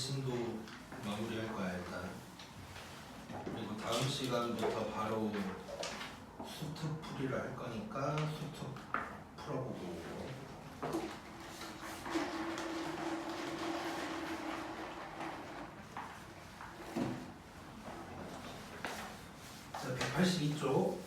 층도 마무리할 거야 일단. 그리고 다음 시간부터 바로 수특 풀이를 할 거니까 수특 풀어보고. 자, 182쪽.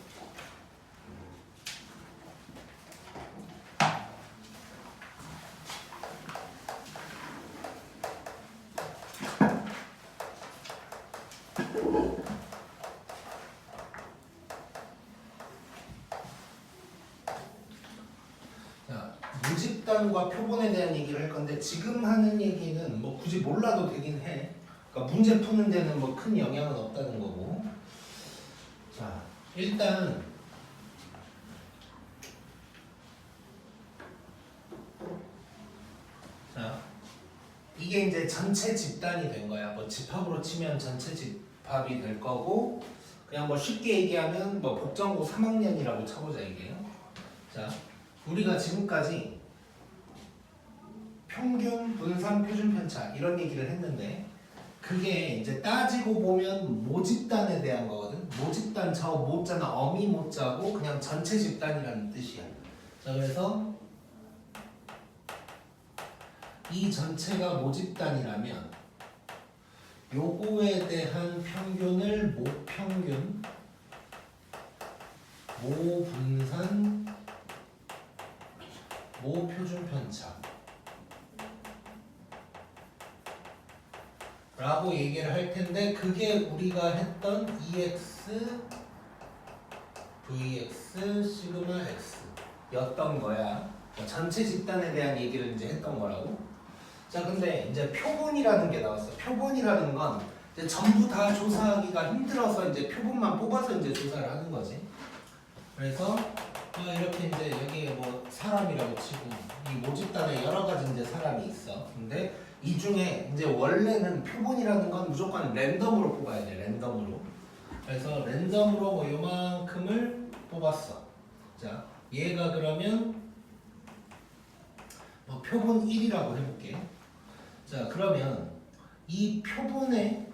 무집단과 표본에 대한 얘기를 할 건데 지금 하는 얘기는 뭐 굳이 몰라도 되긴 해. 그러니까 문제 푸는 데는 뭐 큰 영향은 없다는 거고. 자, 일단 자, 이게 이제 전체 집단이 된 거야. 뭐 집합으로 치면 전체 집합이 될 거고, 그냥 뭐 쉽게 얘기하면 뭐 복정고 3학년이라고 쳐보자 이게요. 자, 우리가 지금까지 평균, 분산, 표준 편차 이런 얘기를 했는데 그게 이제 따지고 보면 모집단에 대한 거거든. 모집단 저 모자는 어미 모자고 그냥 전체 집단이라는 뜻이야. 자, 그래서 이 전체가 모집단이라면 요거에 대한 평균을 모평균, 모분산, 모표준 편차 라고 얘기를 할 텐데 그게 우리가 했던 EX, VX, 시그마 X 였던 거야. 전체 집단에 대한 얘기를 이제 했던 거라고. 자, 근데 이제 표본이라는 게 나왔어. 표본이라는 건 이제 전부 다 조사하기가 힘들어서 이제 표본만 뽑아서 이제 조사를 하는 거지. 그래서 이렇게 이제 여기에 뭐 사람이라고 치고 이 모집단에 여러 가지 이제 사람이 있어. 근데 이 중에 이제 원래는 표본이라는 건 무조건 랜덤으로 뽑아야 돼. 랜덤으로. 그래서 랜덤으로 뭐 요만큼을 뽑았어. 자, 얘가 그러면 뭐 표본 1이라고 해볼게. 자, 그러면 이 표본에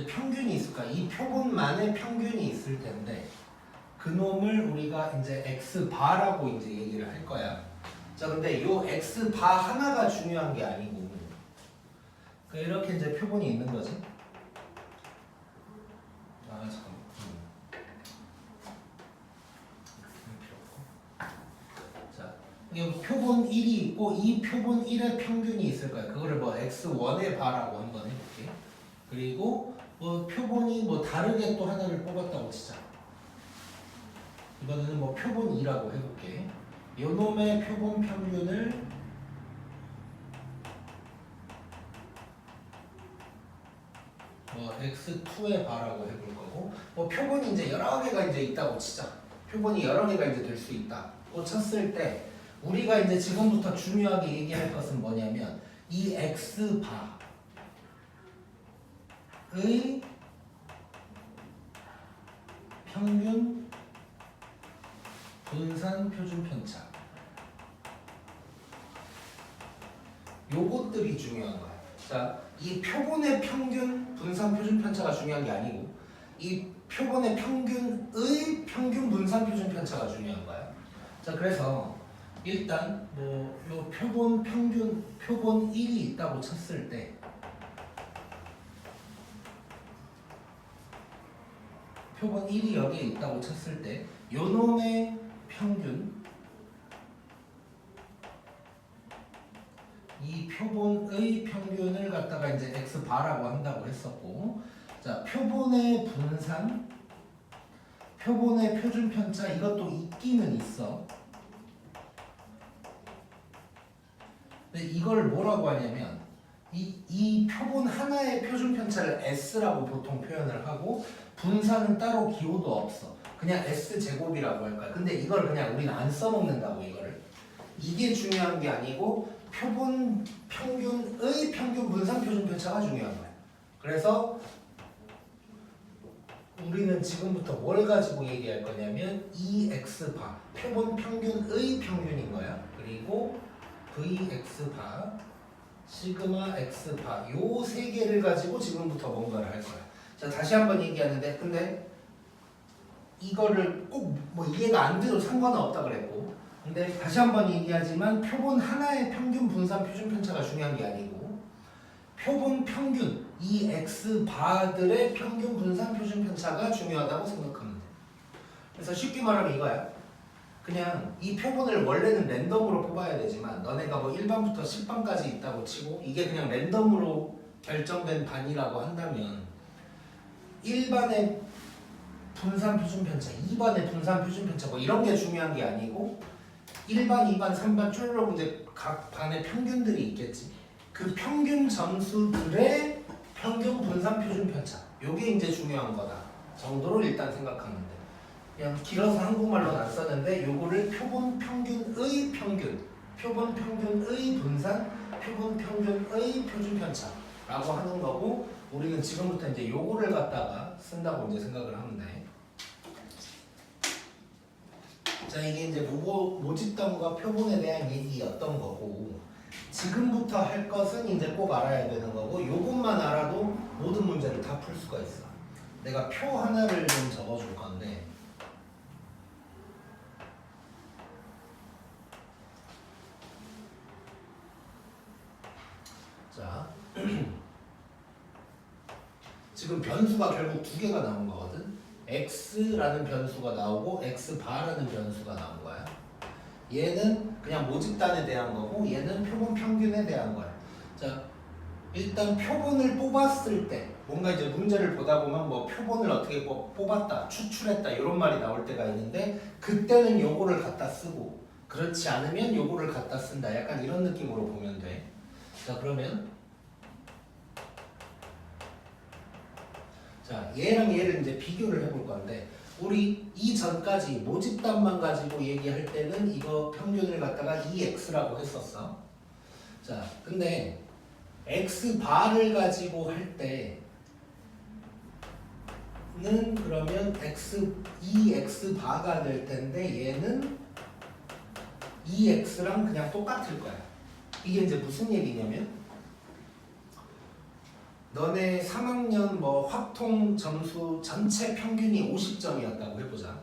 평균이 있을까? 이 표본만의 평균이 있을 텐데 그 놈을 우리가 이제 X바라고 이제 얘기를 할 거야. 자, 근데 요 X바 하나가 중요한 게 아니고 이렇게 이제 표본이 있는 거지. 아, 잠깐만. 자, 이 표본 1이 있고 이 표본 1의 평균이 있을 거야. 그거를 뭐 X1의 바라고 한번 해볼게. 그리고 뭐 표본이 뭐 다르게 또 하나를 뽑았다고 치자. 이거는 뭐 표본 2라고 해볼게. 요 놈의 표본 평균을 뭐 x2의 바라고 해볼 거고, 뭐 표본이 이제 여러 개가 이제 있다고 치자. 표본이 여러 개가 이제 될 수 있다고 쳤을 때 우리가 이제 지금부터 중요하게 얘기할 것은 뭐냐면 이 x바의 평균, 분산, 표준 편차 요것들이 중요한 거야. 자, 이 표본의 평균, 분산, 표준 편차가 중요한 게 아니고 이 표본의 평균의 평균, 분산, 표준 편차가 중요한 거야. 자, 그래서 일단 뭐 요 표본 평균, 표본 1이 있다고 쳤을 때 표본 1이 여기에 있다고 쳤을 때 요놈의 평균, 이 표본의 평균을 갖다가 이제 x바라고 한다고 했었고, 자, 표본의 분산, 표본의 표준 편차 이것도 있기는 있어. 근데 이걸 뭐라고 하냐면 이 표본 하나의 표준 편차를 s라고 보통 표현을 하고 분산은 따로 기호도 없어. 그냥 s제곱이라고 할 거야. 근데 이걸 그냥 우리는 안 써먹는다고 이거를. 이게 중요한 게 아니고 표본 평균의 평균 분산 표준 편차가 중요한 거야. 그래서 우리는 지금부터 뭘 가지고 얘기할 거냐면 EX바 표본 평균의 평균인 거야. 그리고 VX바 시그마 X바 요 세 개를 가지고 지금부터 뭔가를 할 거야. 자, 다시 한번 얘기하는데 근데 이거를 꼭 뭐 이해가 안 돼도 상관은 없다 그랬고, 근데 다시 한번 얘기하지만 표본 하나의 평균 분산 표준 편차가 중요한 게 아니고 표본 평균 이 X바들의 평균 분산 표준 편차가 중요하다고 생각하면 돼. 그래서 쉽게 말하면 이거야. 그냥 이 표본을 원래는 랜덤으로 뽑아야 되지만 너네가 뭐 1반부터 10반까지 있다고 치고 이게 그냥 랜덤으로 결정된 반이라고 한다면 1반의 분산 표준 편차, 2반의 분산 표준 편차 뭐 이런 게 중요한 게 아니고 1반, 2반, 3반 쭈르륵 이제 각 반의 평균들이 있겠지. 그 평균 점수들의 평균 분산 표준 편차 요게 이제 중요한 거다 정도로 일단 생각하면 돼. 그냥 길어서 한국말로는 안 썼는데 요거를 표본 평균의 평균, 표본 평균의 분산, 표본 평균의 표준 편차라고 하는 거고 우리는 지금부터 이제 요거를 갖다가 쓴다고 이제 생각을 하면 돼. 자, 이게 이제 모집단과 표본에 대한 얘기였던 거고 지금부터 할 것은 이제 꼭 알아야 되는 거고 요것만 알아도 모든 문제를 다 풀 수가 있어. 내가 표 하나를 좀 적어줄 건데 자 지금 변수가 결국 두 개가 나온 거거든. x라는 변수가 나오고 x바라는 변수가 나온 거야. 얘는 그냥 모집단에 대한 거고 얘는 표본 평균에 대한 거야. 자, 일단 표본을 뽑았을 때 뭔가 이제 문제를 보다 보면 뭐 표본을 어떻게 뽑았다, 추출했다 이런 말이 나올 때가 있는데 그때는 요거를 갖다 쓰고 그렇지 않으면 요거를 갖다 쓴다. 약간 이런 느낌으로 보면 돼. 자, 그러면 자, 얘랑 얘를 이제 비교를 해볼 건데 우리 이전까지 모집단만 가지고 얘기할 때는 이거 평균을 갖다가 EX라고 했었어. 자, 근데 X바를 가지고 할 때는 그러면 EX바가 될 텐데 얘는 EX랑 그냥 똑같을 거야. 이게 이제 무슨 얘기냐면 너네 3학년 뭐 확통 점수 전체 평균이 50점이었다고 해보자.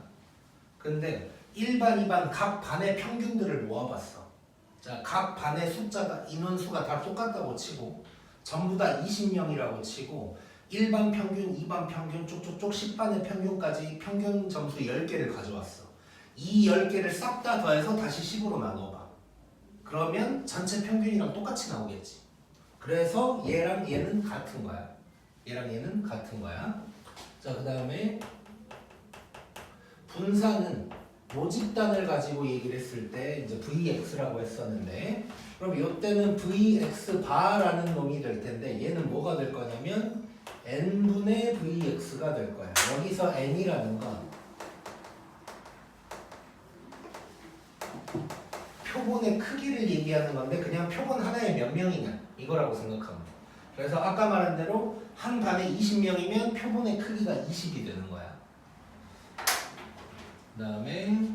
근데 1반, 2반 각 반의 평균들을 모아봤어. 자, 각 반의 숫자가 인원수가 다 똑같다고 치고 전부 다 20명이라고 치고 1반 평균, 2반 평균 쭉쭉쭉 10반의 평균까지 평균 점수 10개를 가져왔어. 이 10개를 싹 다 더해서 다시 10으로 나눠봐. 그러면 전체 평균이랑 똑같이 나오겠지. 그래서 얘랑 얘는 같은 거야. 얘랑 얘는 같은 거야. 자, 그 다음에 분산은 모집단을 가지고 얘기를 했을 때 이제 VX라고 했었는데 그럼 이때는 VX바라는 놈이 될 텐데 얘는 뭐가 될 거냐면 N분의 VX가 될 거야. 여기서 N이라는 건 표본의 크기를 얘기하는 건데 그냥 표본 하나에 몇 명이냐 이거라고 생각하면 돼. 그래서 아까 말한 대로 한 반에 20명이면 표본의 크기가 20이 되는 거야. 그 다음에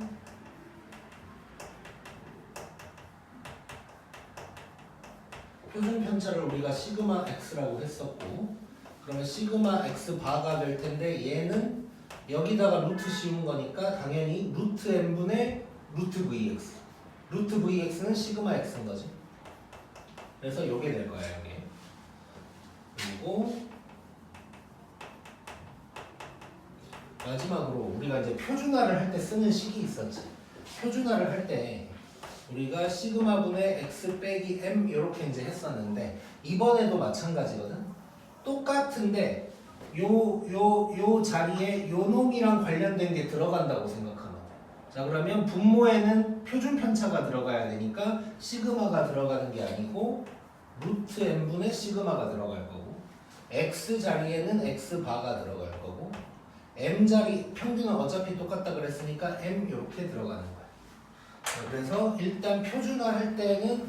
표준 편차를 우리가 시그마 x라고 했었고 그러면 시그마 x 바가 될 텐데 얘는 여기다가 루트 씌운 거니까 당연히 루트 n분의 루트 vx 루트 vx는 시그마 x인 거지. 그래서 요게 될 거야 여기. 그리고 마지막으로 우리가 이제 표준화를 할 때 쓰는 식이 있었지. 표준화를 할 때 우리가 시그마분의 x 빼기 m 이렇게 이제 했었는데 이번에도 마찬가지거든. 똑같은데 요 자리에 요 놈이랑 관련된 게 들어간다고 생각하면 돼. 자, 그러면 분모에는 표준 편차가 들어가야 되니까 시그마가 들어가는 게 아니고 루트 n분의 시그마가 들어갈 거고 x 자리에는 x 바가 들어갈 거고 m 자리 평균은 어차피 똑같다 그랬으니까 m 이렇게 들어가는 거야. 자, 그래서 일단 표준화 할 때는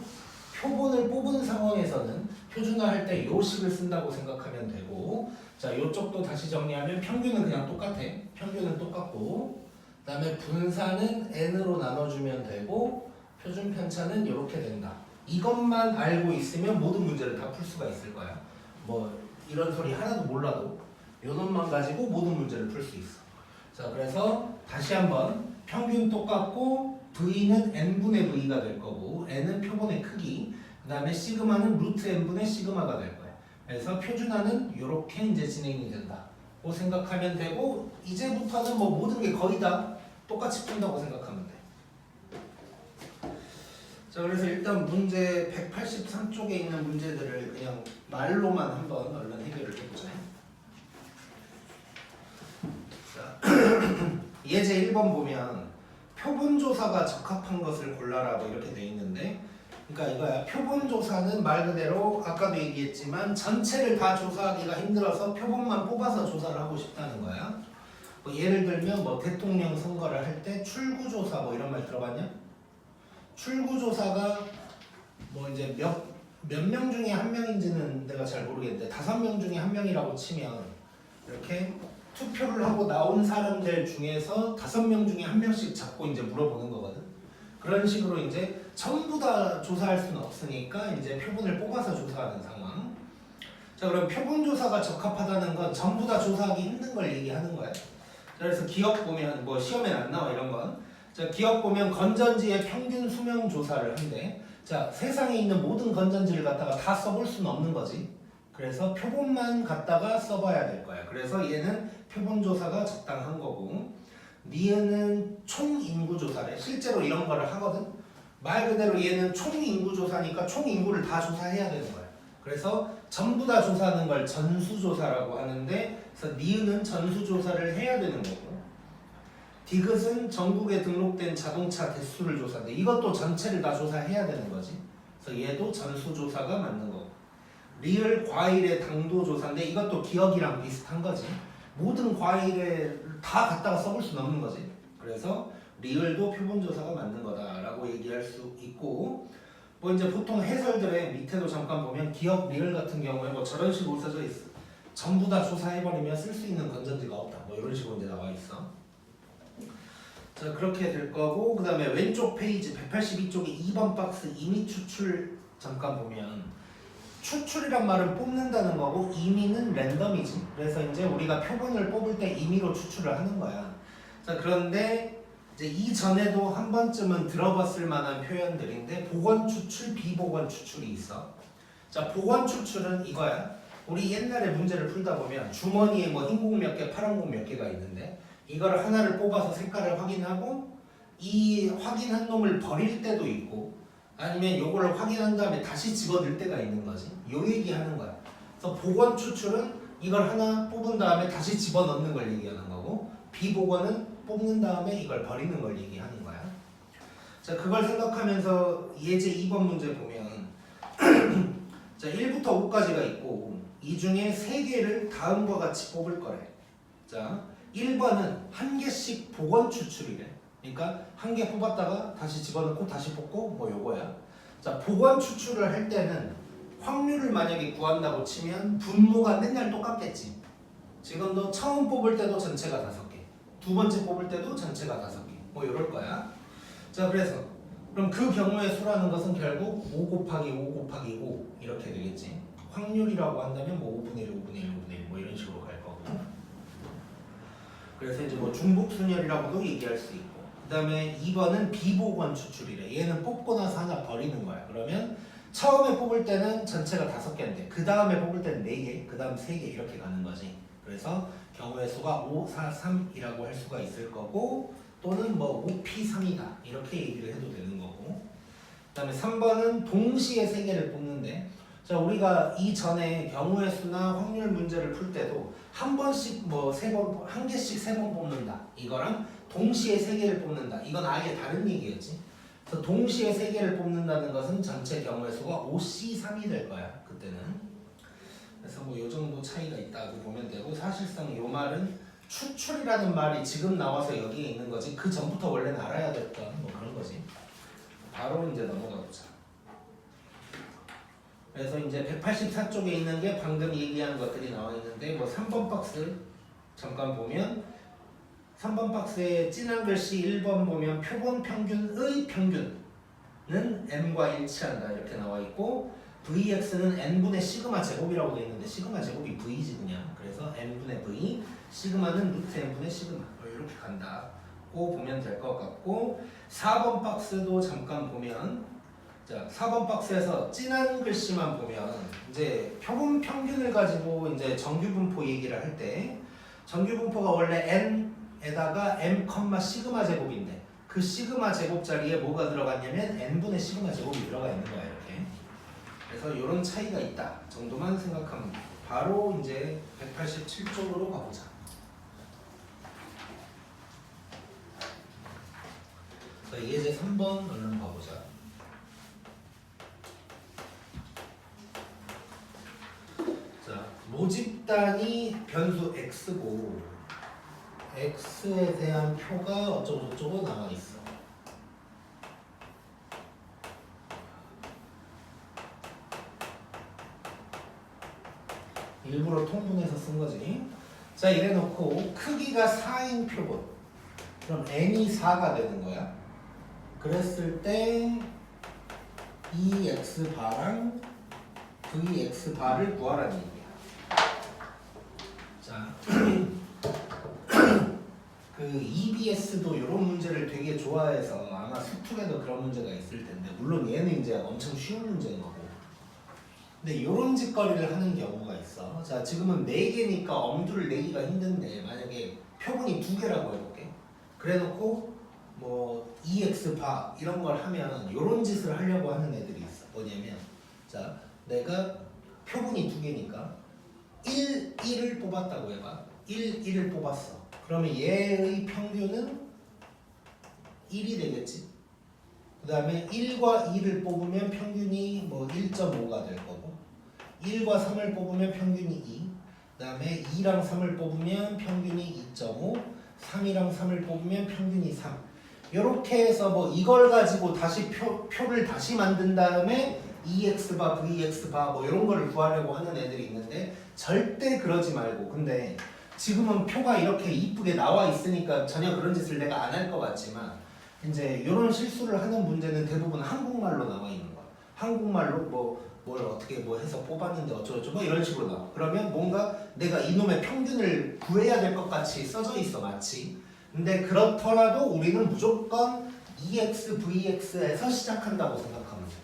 표본을 뽑은 상황에서는 표준화할 때 요 식을 쓴다고 생각하면 되고, 자 요쪽도 다시 정리하면 평균은 그냥 똑같아. 평균은 똑같고, 그 다음에 분산은 n으로 나눠주면 되고, 표준 편차는 이렇게 된다. 이것만 알고 있으면 모든 문제를 다 풀 수가 있을 거야. 뭐 이런 소리 하나도 몰라도 요 놈만 가지고 모든 문제를 풀 수 있어. 자 그래서 다시 한번 평균 똑같고 V는 n분의 V가 될 거고, n은 표본의 크기, 그 다음에 시그마는 루트 n분의 시그마가 될 거야. 그래서 표준화는 이렇게 이제 진행이 된다고 생각하면 되고, 이제부터는 뭐 모든 게 거의 다 똑같이 푼다고 생각하면 돼. 자 그래서 일단 문제 183쪽에 있는 문제들을 그냥 말로만 한번 얼른 해결을 해보자. 자 예제 1번 보면 표본조사가 적합한 것을 골라라 뭐 이렇게 돼 있는데, 그러니까 이거야. 표본조사는 말 그대로 아까도 얘기했지만 전체를 다 조사하기가 힘들어서 표본만 뽑아서 조사를 하고 싶다는 거야. 뭐 예를 들면 뭐 대통령 선거를 할 때 출구조사 뭐 이런 말 들어봤냐? 출구조사가 뭐 이제 몇 명 중에 한 명인지는 내가 잘 모르겠는데 5명 중에 한 명이라고 치면 이렇게 투표를 하고 나온 사람들 중에서 5명 중에 한 명씩 잡고 이제 물어보는 거거든. 그런 식으로 이제 전부 다 조사할 수는 없으니까 이제 표본을 뽑아서 조사하는 상황. 자 그럼 표본 조사가 적합하다는 건 전부 다 조사하기 힘든 걸 얘기하는 거야. 그래서 기억 보면 뭐 시험에 안 나와 이런 건. 자 기억 보면 건전지의 평균 수명 조사를 한대. 자 세상에 있는 모든 건전지를 갖다가 다 써볼 수는 없는 거지. 그래서 표본만 갖다가 써봐야 될 거야. 그래서 얘는 표본 조사가 적당한 거고, 니은은 총 인구 조사래. 실제로 이런 거를 하거든. 말 그대로 얘는 총 인구 조사니까 총 인구를 다 조사해야 되는 거야. 그래서 전부 다 조사하는 걸 전수 조사라고 하는데, 그래서 니은은 전수 조사를 해야 되는 거고, 디귿은 전국에 등록된 자동차 대수를 조사인데 이것도 전체를 다 조사해야 되는 거지. 그래서 얘도 전수 조사가 맞는 거고, 리을 과일의 당도 조사인데 이것도 기억이랑 비슷한 거지. 모든 과일을 다 갖다가 써볼 수는 없는 거지. 그래서 리을도 표본 조사가 맞는 거다라고 얘기할 수 있고, 뭐 이제 보통 해설들의 밑에도 잠깐 보면 기억 리을 같은 경우에 뭐 저런 식으로 써져 있어. 전부 다 조사해버리면 쓸 수 있는 건전지가 없다. 뭐 이런 식으로 이제 나와 있어. 자 그렇게 될 거고, 그 다음에 왼쪽 페이지 182쪽에 2번 박스 임의 추출 잠깐 보면, 추출이란 말은 뽑는다는 거고 임의는 랜덤이지. 그래서 이제 우리가 표본을 뽑을 때 임의로 추출을 하는 거야. 자 그런데 이제 이전에도 한 번쯤은 들어봤을 만한 표현들인데, 복원 추출, 비복원 추출이 있어. 자 복원 추출은 이거야. 우리 옛날에 문제를 풀다 보면 주머니에 뭐 흰 공 몇 개, 파란 공 몇 개가 있는데 이걸 하나를 뽑아서 색깔을 확인하고 이 확인한 놈을 버릴 때도 있고, 아니면 요거를 확인한 다음에 다시 집어넣을 때가 있는 거지. 요 얘기하는 거야. 그래서 복원 추출은 이걸 하나 뽑은 다음에 다시 집어넣는 걸 얘기하는 거고, 비복원은 뽑는 다음에 이걸 버리는 걸 얘기하는 거야. 자 그걸 생각하면서 예제 2번 문제 보면 자 1부터 5까지가 있고 이 중에 3개를 다음과 같이 뽑을 거래. 자 1번은 한 개씩 복원 추출이래. 그러니까 한 개 뽑았다가 다시 집어넣고 다시 뽑고 뭐 요거야. 자 복원 추출을 할 때는 확률을 만약에 구한다고 치면 분모가 맨날 똑같겠지. 지금도 처음 뽑을 때도 전체가 5개, 두 번째 뽑을 때도 전체가 5개, 뭐 이럴 거야. 자 그래서 그럼 그 경우의 수라는 것은 결국 5 곱하기 5 곱하기 5 이렇게 되겠지. 확률이라고 한다면 뭐 5분의 1, 5분의 1, 5분의 1 뭐 이런 식으로 갈 거고. 그래서 이제 뭐 중복순열이라고도 얘기할 수 있고, 그 다음에 2번은 비복원 추출이래. 얘는 뽑고 나서 하나 버리는 거야. 그러면 처음에 뽑을 때는 전체가 5개인데 그 다음에 뽑을 때는 4개, 그 다음 3개 이렇게 가는 거지. 그래서 경우의 수가 5, 4, 3이라고 할 수가 있을 거고, 또는 뭐 5P3이다 이렇게 얘기를 해도 되는 거고, 그 다음에 3번은 동시에 3개를 뽑는데, 자 우리가 이전에 경우의 수나 확률 문제를 풀 때도 한 번씩 뭐 3번, 한 개씩 3번 뽑는다 이거랑 동시에 3개를 뽑는다 이건 아예 다른 얘기였지. 그래서 동시에 3개를 뽑는다는 것은 전체 경우의 수가 5C3이 될 거야 그때는. 그래서 뭐 요 정도 차이가 있다고 보면 되고, 사실상 요 말은 추출이라는 말이 지금 나와서 여기에 있는 거지 그 전부터 원래는 알아야 됐던 뭐 그런 거지. 바로 이제 넘어가 보자. 그래서 이제 184쪽에 있는 게 방금 얘기한 것들이 나와 있는데 뭐 3번 박스 잠깐 보면 3번 박스에 진한 글씨 1번 보면 표본 평균의 평균은 m과 일치한다 이렇게 나와 있고 vx는 n분의 시그마 제곱이라고 되어 있는데 시그마 제곱이 v지 그냥 그래서 n분의 v 시그마는 루트 n분의 시그마 이렇게 간다고 보면 될 것 같고 4번 박스도 잠깐 보면 자 4번 박스에서 진한 글씨만 보면 이제 표본 평균을 가지고 이제 정규 분포 얘기를 할 때 정규 분포가 원래 n에다가 m, 시그마 제곱인데 그 시그마 제곱 자리에 뭐가 들어갔냐면 n분의 시그마 제곱이 들어가 있는 거야 이렇게. 그래서 이런 차이가 있다 정도만 생각하면 돼. 바로 이제 187쪽으로 가보자. 자, 예제 3번 얼른 가보자. 자, 모집단이 변수 x고 x에 대한 표가 어쩌고저쩌고 나와 있어. 일부러 통분해서 쓴 거지. 자, 이래 놓고 크기가 4인 표본. 그럼 n이 4가 되는 거야. 그랬을 때 EX 바랑 VX 바를 구하라는 얘기야. 자, 그 EBS도 이런 문제를 되게 좋아해서 아마 수특에도 그런 문제가 있을 텐데 물론 얘는 이제 엄청 쉬운 문제인 거고. 근데 이런 짓거리를 하는 경우가 있어. 자, 지금은 4개니까 엄두를 내기가 힘든데 만약에 표본이 2개라고 해볼게. 그래놓고 뭐 EX 바 이런 걸 하면 이런 짓을 하려고 하는 애들이 있어. 뭐냐면 자, 내가 표본이 2개니까 1을 뽑았다고 해봐. 1을 뽑았어. 그러면 얘의 평균은 1이 되겠지. 그 다음에 1과 2를 뽑으면 평균이 뭐 1.5가 될 거고 1과 3을 뽑으면 평균이 2. 그 다음에 2랑 3을 뽑으면 평균이 2.5. 3이랑 3을 뽑으면 평균이 3. 이렇게 해서 뭐 이걸 가지고 다시 표를 다시 만든 다음에 EX 바, VX 바 뭐 이런 거를 구하려고 하는 애들이 있는데 절대 그러지 말고. 근데 지금은 표가 이렇게 이쁘게 나와 있으니까 전혀 그런 짓을 내가 안 할 것 같지만 이제 이런 실수를 하는 문제는 대부분 한국말로 나와 있는 거야. 한국말로 뭘 어떻게 뭐 해서 뽑았는데 어쩌고저쩌고 이런 식으로 나와. 그러면 뭔가 내가 이놈의 평균을 구해야 될 것 같이 써져 있어 마치. 근데 그렇더라도 우리는 무조건 EX, VX에서 시작한다고 생각하면 돼.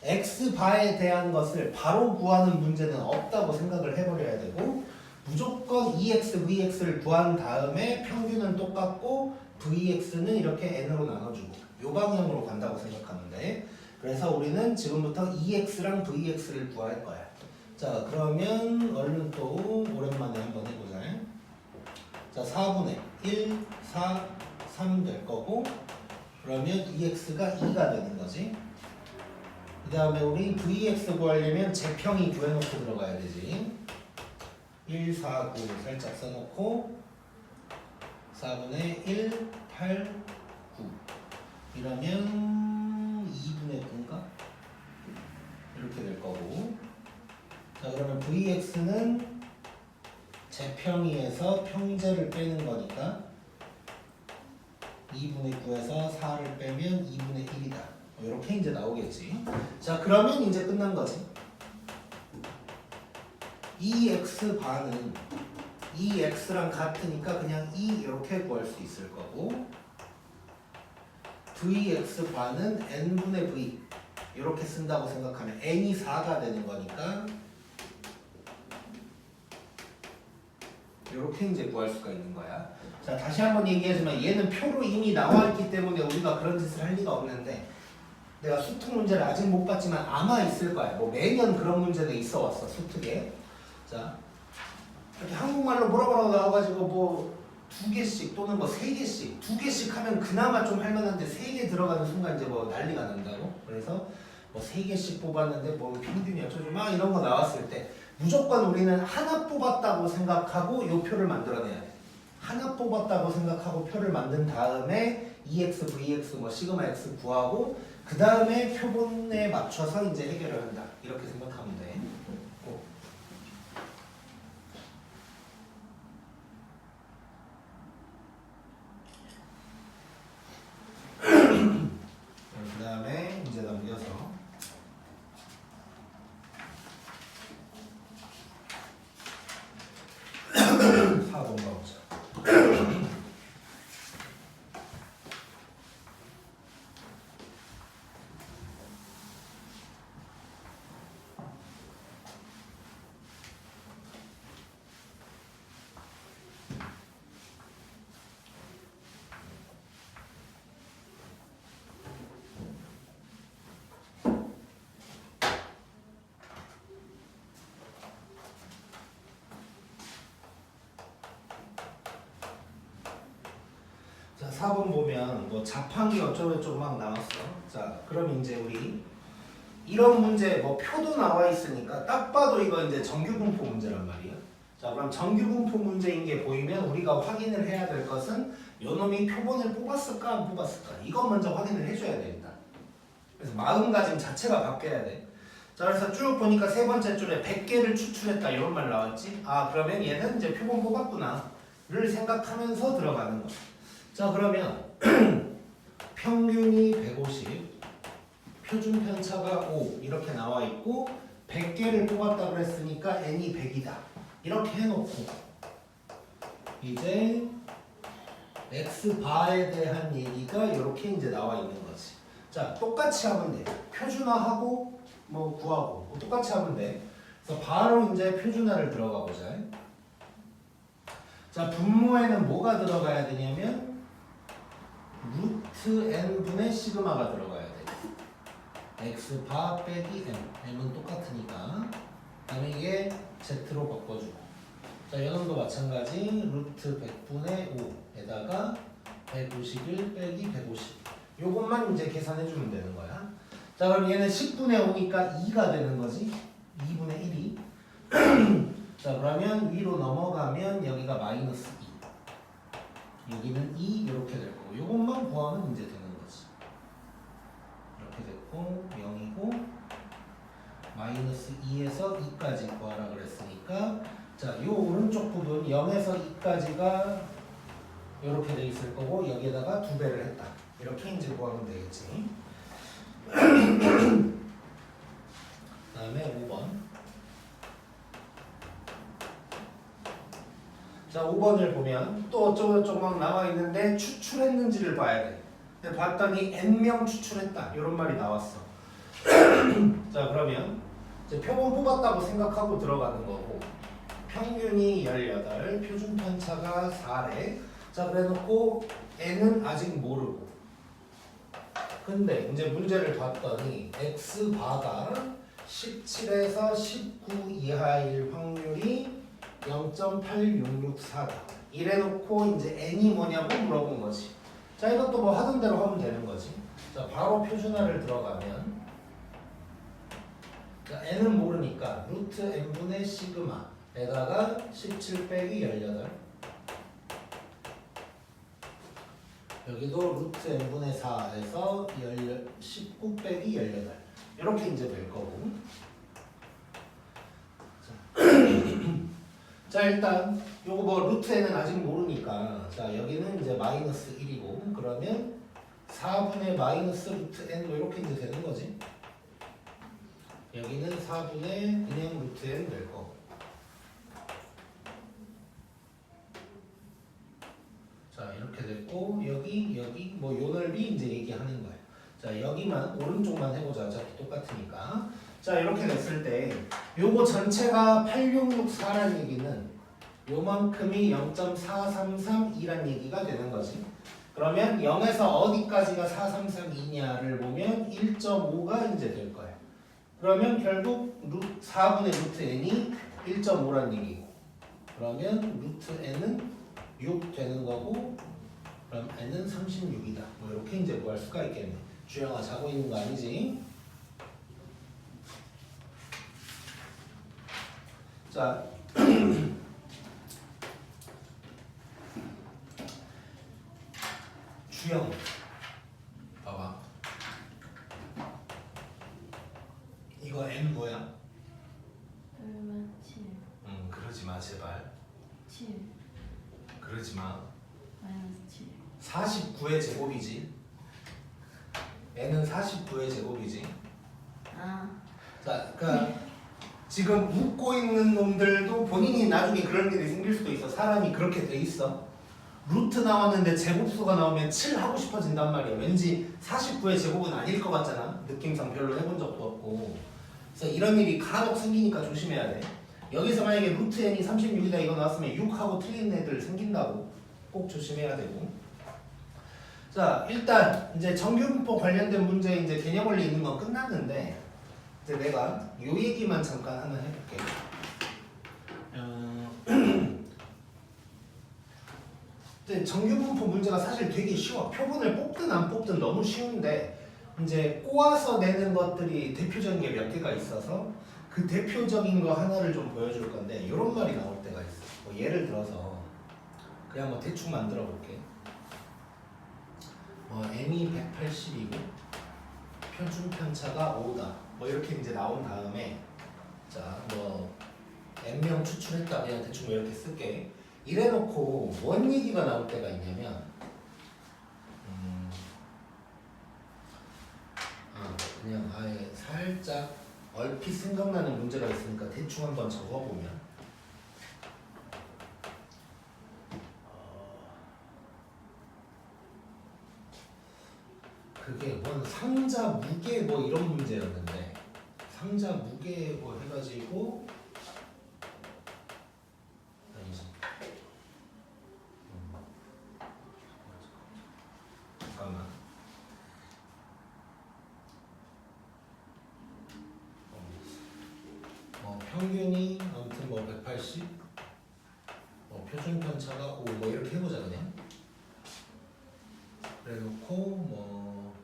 X바에 대한 것을 바로 구하는 문제는 없다고 생각을 해버려야 되고 무조건 EX, VX를 구한 다음에 평균은 똑같고 VX는 이렇게 N으로 나눠주고 이 방향으로 간다고 생각하면 돼. 그래서 우리는 지금부터 EX랑 VX를 구할 거야. 자, 그러면 얼른 또 오랜만에 한번 해보자. 자, 4분의 1, 4, 3 될 거고 그러면 EX가 2가 되는 거지. 그 다음에 우리 VX 구하려면 제평이 구해놓고 들어가야 되지. 1, 4, 9 살짝 써놓고 4분의 1, 8, 9 이러면 2분의 9인가? 이렇게 될 거고. 자, 그러면 VX는 제평이에서 평제를 빼는 거니까 2분의 9에서 4를 빼면 2분의 1이다. 이렇게 이제 나오겠지. 자, 그러면 이제 끝난 거지. EX 반은 EX랑 같으니까 그냥 E 이렇게 구할 수 있을 거고 VX 반은 N분의 V 이렇게 쓴다고 생각하면 N이 4가 되는 거니까 이렇게 이제 구할 수가 있는 거야. 자, 다시 한번 얘기하지만 얘는 표로 이미 나와 있기 때문에 우리가 그런 짓을 할 리가 없는데 내가 수특 문제를 아직 못 봤지만 아마 있을 거야. 뭐 매년 그런 문제는 있어 왔어 수특에. 자, 이렇게 한국말로 뭐라고 나와가지고 뭐 2개씩 또는 뭐 3개씩 2개씩 하면 그나마 좀 할만한데 3개 들어가는 순간 이제 뭐 난리가 난다고. 그래서 뭐 3개씩 뽑았는데 뭐 평균이 어쩌고 막 이런 거 나왔을 때 무조건 우리는 하나 뽑았다고 생각하고 요 표를 만들어내야 돼. 하나 뽑았다고 생각하고 표를 만든 다음에 EX, VX, 뭐 시그마 X 구하고 그 다음에 표본에 맞춰서 이제 해결을 한다. 이렇게 생각하면 돼. 그 다음에 이제 넘겨서 4번 가보자. 자, 4번 보면 뭐 자판기 어쩌고저쩌고 막 나왔어. 자, 그럼 이제 우리 이런 문제 뭐 표도 나와 있으니까 딱 봐도 이거 이제 정규분포 문제란 말이야. 자, 그럼 정규분포 문제인 게 보이면 우리가 확인을 해야 될 것은 요 놈이 표본을 뽑았을까 안 뽑았을까 이거 먼저 확인을 해줘야 되겠다. 그래서 마음가짐 자체가 바뀌어야 돼. 자, 그래서 쭉 보니까 세 번째 줄에 100개를 추출했다 이런 말 나왔지. 아, 그러면 얘는 이제 표본 뽑았구나를 생각하면서 들어가는 거야. 자, 그러면 평균이 150, 표준 편차가 5 이렇게 나와 있고 100개를 뽑았다 그랬으니까 n이 100이다. 이렇게 해놓고 이제 x바에 대한 얘기가 이렇게 이제 나와 있는 거지. 자, 똑같이 하면 돼. 표준화하고 뭐 구하고 뭐 똑같이 하면 돼. 그래서 바로 이제 표준화를 들어가 보자. 자, 분모에는 뭐가 들어가야 되냐면 루트 n분의 시그마가 들어가야 돼. x바 빼기 m. m은 똑같으니까. 그다음에 이게 z로 바꿔주고. 자, 요놈도 마찬가지. 루트 100분의 5에다가 151 빼기 150. 요것만 이제 계산해주면 되는 거야. 자, 그럼 얘는 10분의 5니까 2가 되는 거지. 2분의 1이. 자, 그러면 위로 넘어가면 여기가 마이너스 2. 여기는 2 이렇게 될 거고. 요것만 구하면 이제 되는 거지. 이렇게 됐고 0이고 마이너스 2에서 2까지 구하라 그랬으니까 자, 요 오른쪽 부분 0에서 2까지가 이렇게 돼 있을 거고 여기에다가 2배를 했다. 이렇게 이제 구하면 되겠지. 그다음에 5번. 자, 5번을 보면 또 어쩌고저쩌고 막 나와 있는데 추출했는지를 봐야 돼. 근데 봤더니 n명 추출했다. 이런 말이 나왔어. 자, 그러면 이제 표본 뽑았다고 생각하고 들어가는 거고 평균이 18, 표준 편차가 4래. 자, 그래놓고 n은 아직 모르고. 근데 이제 문제를 봤더니 x바가 17에서 19 이하일 확률이 0.8664다. 이래놓고 이제 n이 뭐냐고 물어본 거지. 자, 이것도 뭐 하던 대로 하면 되는 거지. 자, 바로 표준화를 들어가면 자, n은 모르니까 루트 n분의 시그마에다가 17 빼기 18 여기도 루트 n분의 4에서 19 빼기 18 이렇게 이제 될 거고. 자, 일단 요거 뭐 루트 n은 아직 모르니까 자, 여기는 이제 마이너스 1이고 그러면 4분의 마이너스 루트 n 뭐 이렇게 이제 되는 거지. 여기는 4분의 그냥 루트 n 될 거고. 자, 이렇게 됐고 여기 뭐 요 넓이 이제 얘기하는 거야. 자, 여기만 오른쪽만 해보자. 어차피 똑같으니까. 자, 이렇게 됐을 때 요거 전체가 8664라는 얘기는 요만큼이 0.4332란 얘기가 되는 거지. 그러면 0에서 어디까지가 4332냐를 보면 1.5가 이제 될 거야. 그러면 결국 4분의 루트 n이 1.5란 얘기고 그러면 루트 n은 6 되는 거고 그럼 n은 36이다. 뭐 이렇게 이제 구할 수가 있겠네. 주영아 자고 있는 거 아니지? 자, 주영 봐봐. 그러지 마 제발. 7 그러지 마. 마이너스 7 49의 제곱이지. n은 49의 제곱이지. 아 자, 그러니까 지금 웃고 있는 놈들도 본인이 나중에 그런 일이 생길 수도 있어. 사람이 그렇게 돼 있어. 루트 나왔는데 제곱수가 나오면 7 하고 싶어진단 말이야. 왠지 49의 제곱은 아닐 것 같잖아. 느낌상 별로 해본 적도 없고. 그래서 이런 일이 간혹 생기니까 조심해야 돼. 여기서 만약에 루트 n이 36이다 이거 나왔으면 6하고 틀린 애들 생긴다고 꼭 조심해야 되고. 자, 일단 이제 정규분포 관련된 문제 이제 개념 원리 있는 건 끝났는데 이제 내가 요 얘기만 잠깐 하나 해볼게. 이제 정규분포 문제가 사실 되게 쉬워. 표본을 뽑든 안 뽑든 너무 쉬운데 이제 꼬아서 내는 것들이 대표적인 게 몇 개가 있어서 그 대표적인 거 하나를 좀 보여줄 건데 이런 말이 나올 때가 있어. 뭐 예를 들어서 그냥 뭐 대충 만들어 볼게. m이 180이고 표준 편차가 5다. 뭐 이렇게 이제 나온 다음에 자 뭐 n명 추출했다. 그냥 대충 뭐 이렇게 쓸게. 이래놓고 뭔 얘기가 나올 때가 있냐면 그냥 아예 살짝 얼핏 생각나는 문제가 있으니까 대충 한번 적어보면 그게 뭔 상자 무게 뭐 이런 문제였는데 상자 무게 뭐 해가지고 잠깐만 평균이 아무튼 뭐 180 표준 편차가 5 뭐 이렇게 해보자 그냥. 그래놓고 뭐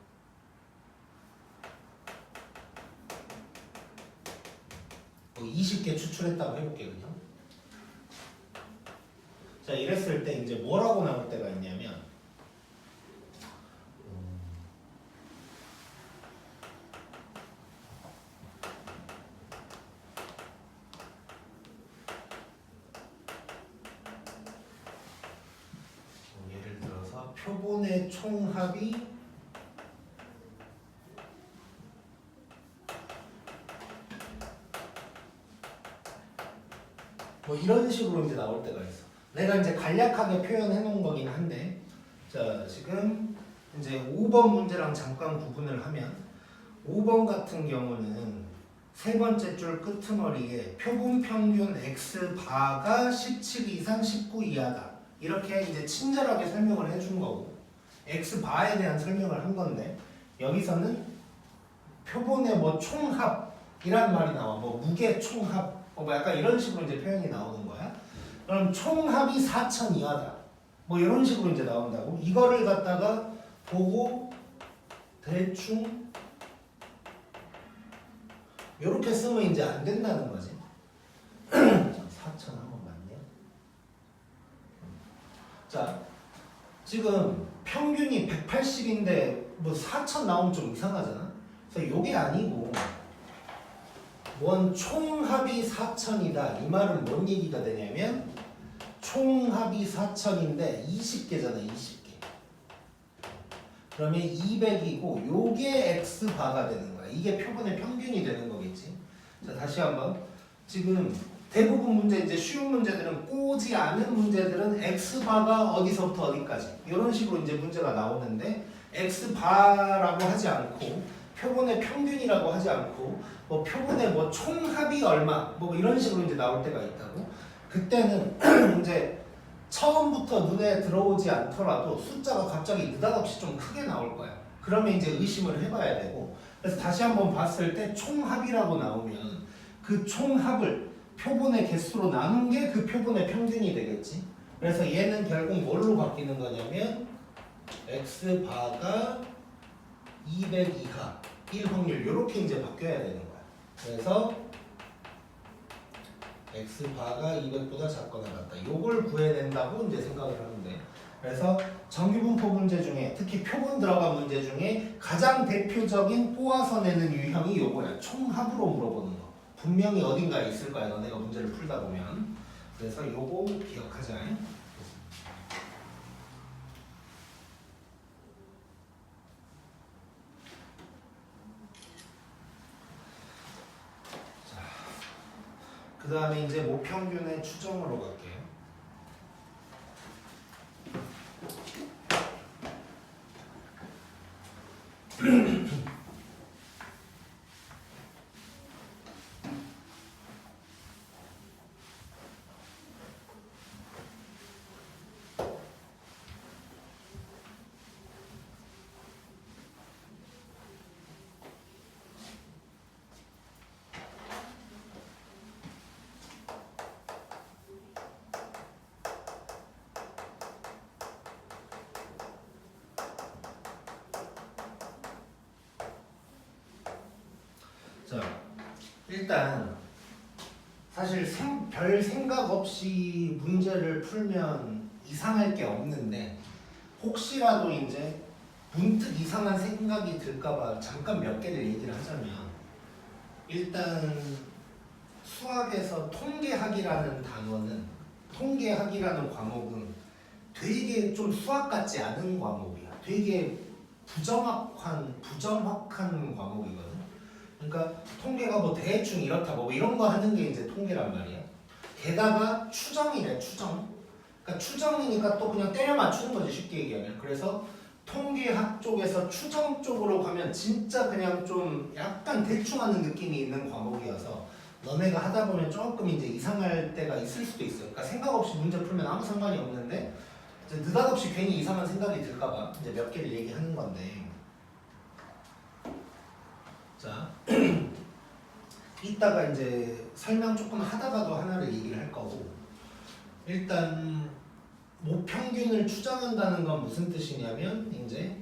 20개 추출했다고 해볼게 그냥. 자 이랬을 때 이제 뭐라고 나올 때가 있냐면 예를 들어서 표본의 총합이 뭐 이런 식으로 이제 나올 때가 있어. 내가 이제 간략하게 표현해 놓은 거긴 한데, 자 지금 이제 5번 문제랑 잠깐 구분을 하면 5번 같은 경우는 세 번째 줄 끄트머리에 표본 평균 x 바가 17 이상 19 이하다. 이렇게 이제 친절하게 설명을 해준 거고, x 바에 대한 설명을 한 건데 여기서는 표본의 뭐 총합이란 말이 나와. 뭐 무게 총합. 뭐 약간 이런 식으로 이제 표현이 나오는 거야. 그럼 총합이 4,000 이하다. 뭐 이런 식으로 이제 나온다고. 이거를 갖다가 보고 대충 이렇게 쓰면 이제 안 된다는 거지. 4,000 한번 맞네요. 자, 지금 평균이 180인데 뭐 4,000 나오면 좀 이상하잖아. 그래서 이게 아니고 원 총합이 4,000이다. 이 말은 뭔 얘기가 되냐면 총합이 4,000인데 20개잖아. 20개. 그러면 200이고 요게 x바가 되는 거야. 이게 표본의 평균이 되는 거겠지. 자 다시 한번. 지금 대부분 문제 이제 쉬운 문제들은 꼬지 않은 문제들은 x바가 어디서부터 어디까지 이런 식으로 이제 문제가 나오는데 x바라고 하지 않고 표본의 평균이라고 하지 않고 뭐 표본의 뭐 총합이 얼마 뭐 이런 식으로 이제 나올 때가 있다고. 그때는 이제 처음부터 눈에 들어오지 않더라도 숫자가 갑자기 느닷없이 좀 크게 나올 거야. 그러면 이제 의심을 해봐야 되고. 그래서 다시 한번 봤을 때 총합이라고 나오면 그 총합을 표본의 개수로 나눈 게 그 표본의 평균이 되겠지. 그래서 얘는 결국 뭘로 바뀌는 거냐면 x바가 200 이하 1 확률 이렇게 이제 바뀌어야 되는 거야. 그래서 x바가 200보다 작거나 같다. 요걸 구해낸다고 이제 생각을 하는데, 그래서 정규분포 문제 중에 특히 표본 들어간 문제 중에 가장 대표적인 꼬아서 내는 유형이 요거야. 총합으로 물어보는 거. 분명히 어딘가에 있을 거야. 너네가 문제를 풀다 보면. 그래서 요거 기억하자. 그 다음에 이제 모평균의 추정으로 갈게요. 자, 일단 사실 별 생각 없이 문제를 풀면 이상할 게 없는데 혹시라도 이제 문득 이상한 생각이 들까봐 잠깐 몇 개를 얘기를 하자면, 일단 수학에서 통계학이라는 단어는, 통계학이라는 과목은 되게 좀 수학 같지 않은 과목이야. 되게 부정확한 과목이거든. 그러니까 통계가 뭐 대충 이렇다 뭐 이런 거 하는 게 이제 통계란 말이야. 게다가 추정이래, 추정. 그러니까 추정이니까 또 그냥 때려 맞추는 거지, 쉽게 얘기하면. 그래서 통계학 쪽에서 추정 쪽으로 가면 진짜 그냥 좀 약간 대충 하는 느낌이 있는 과목이어서 너네가 하다 보면 조금 이제 이상할 때가 있을 수도 있어요. 그러니까 생각 없이 문제 풀면 아무 상관이 없는데 이제 느닷없이 괜히 이상한 생각이 들까봐 이제 몇 개를 얘기하는 건데, 자 이따가 이제 설명 조금 하다가도 하나를 얘기를 할 거고, 일단 모평균을 추정한다는 건 무슨 뜻이냐면 이제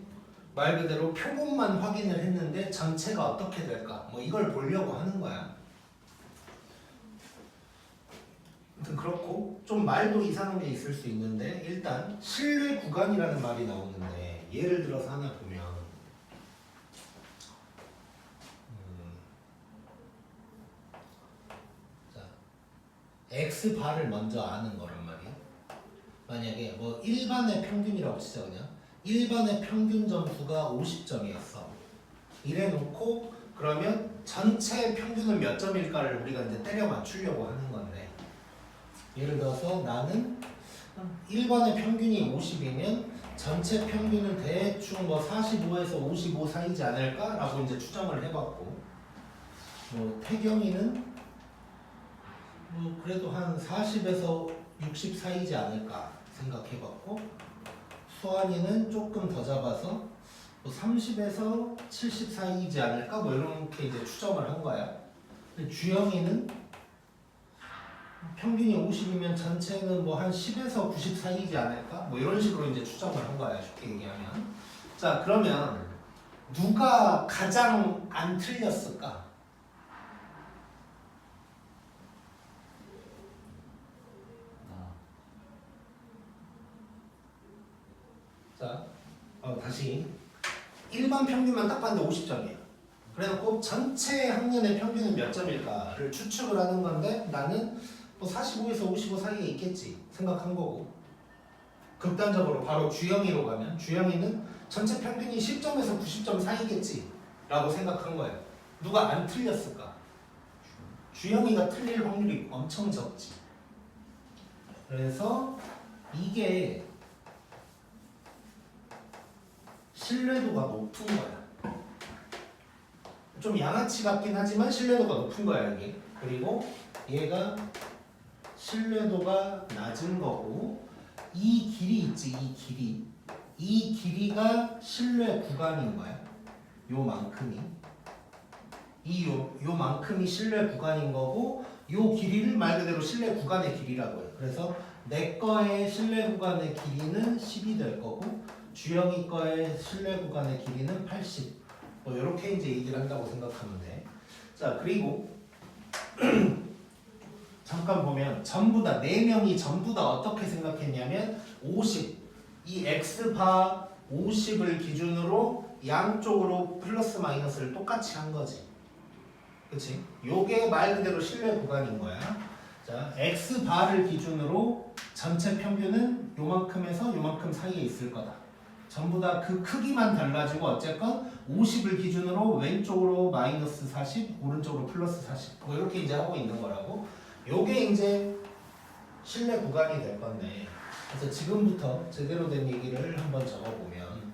말 그대로 표본만 확인을 했는데 전체가 어떻게 될까 뭐 이걸 보려고 하는 거야. 아무튼 그렇고 좀 말도 이상한 게 있을 수 있는데, 일단 신뢰 구간이라는 말이 나오는데 예를 들어서 하나 보면 자 X바를 먼저 아는 거란 말이야. 만약에 뭐 일반의 평균이라고 치자. 그냥 일반의 평균 점수가 50점이었어 이래 놓고, 그러면 전체 평균은 몇 점일까를 우리가 이제 때려 맞추려고 하는 건데, 예를 들어서 나는 일반의 평균이 50이면 전체 평균은 대충 뭐 45에서 55 사이지 않을까? 라고 이제 추정을 해봤고, 뭐 태경이는 뭐 그래도 한 40에서 60 사이지 않을까 생각해봤고, 수환이는 조금 더 잡아서 뭐 30에서 70 사이지 않을까? 뭐 이렇게 이제 추정을 한 거야. 근데 주영이는 평균이 50이면 전체는 뭐 한 10에서 90 사이지 않을까? 뭐 이런 식으로 이제 추정을 한 거야, 쉽게 얘기하면. 자, 그러면 누가 가장 안 틀렸을까? 자, 다시 일반 평균만 딱 봤는데 50점이야. 그래놓고 전체 학년의 평균은 몇 점일까를 추측을 하는 건데, 나는 뭐 45에서 55 사이에 있겠지 생각한 거고, 극단적으로 바로 주영이로 가면 주영이는 전체 평균이 10점에서 90점 사이겠지 라고 생각한 거야. 누가 안 틀렸을까? 주영이가 틀릴 확률이 엄청 적지. 그래서 이게 신뢰도가 높은 거야. 좀 양아치 같긴 하지만 신뢰도가 높은 거야, 이게. 그리고 얘가 신뢰도가 낮은 거고, 이 길이 있지, 이 길이가 신뢰 구간인 거야. 요만큼이. 요만큼이 신뢰 구간인 거고, 요 길이를 말 그대로 신뢰 구간의 길이라고 해요. 그래서 내 거의 신뢰 구간의 길이는 10이 될 거고, 주영이 거의 신뢰 구간의 길이는 80. 뭐 이렇게 이제 얘기를 한다고 생각하면 돼. 자, 그리고 잠깐 보면 전부 다 4명이 전부 다 어떻게 생각했냐면 50, 이 X바 50을 기준으로 양쪽으로 플러스 마이너스를 똑같이 한 거지. 그치? 요게 말 그대로 신뢰 구간인 거야. 자, x 바를 기준으로 전체 평균은 요만큼에서 요만큼 사이에 있을 거다. 전부 다 그 크기만 달라지고 어쨌건 50을 기준으로 왼쪽으로 마이너스 40, 오른쪽으로 플러스 40. 뭐 이렇게 이제 하고 있는 거라고. 요게 이제 실내 구간이 될 건데. 그래서 지금부터 제대로 된 얘기를 한번 적어보면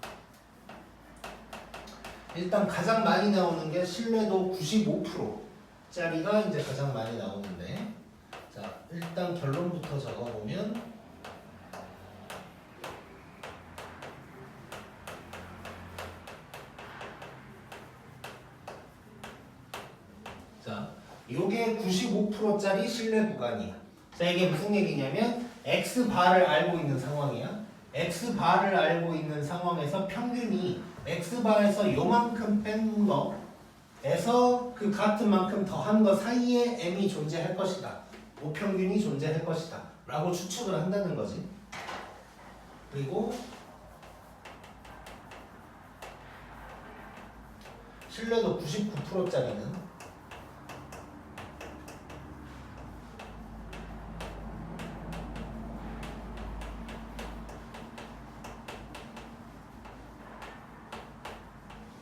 일단 가장 많이 나오는 게 실내도 95%짜리가 이제 가장 많이 나오는데 자, 일단 결론부터 적어보면 자, 요게 95%짜리 실내 구간이야. 자, 이게 무슨 얘기냐면 X바를 알고 있는 상황이야. X바를 알고 있는 상황에서 평균이 X바에서 요만큼 뺀 거에서 그 같은 만큼 더한 거 사이에 M이 존재할 것이다. 모평균이 존재할 것이다. 라고 추측을 한다는 거지. 그리고 실내도 99%짜리는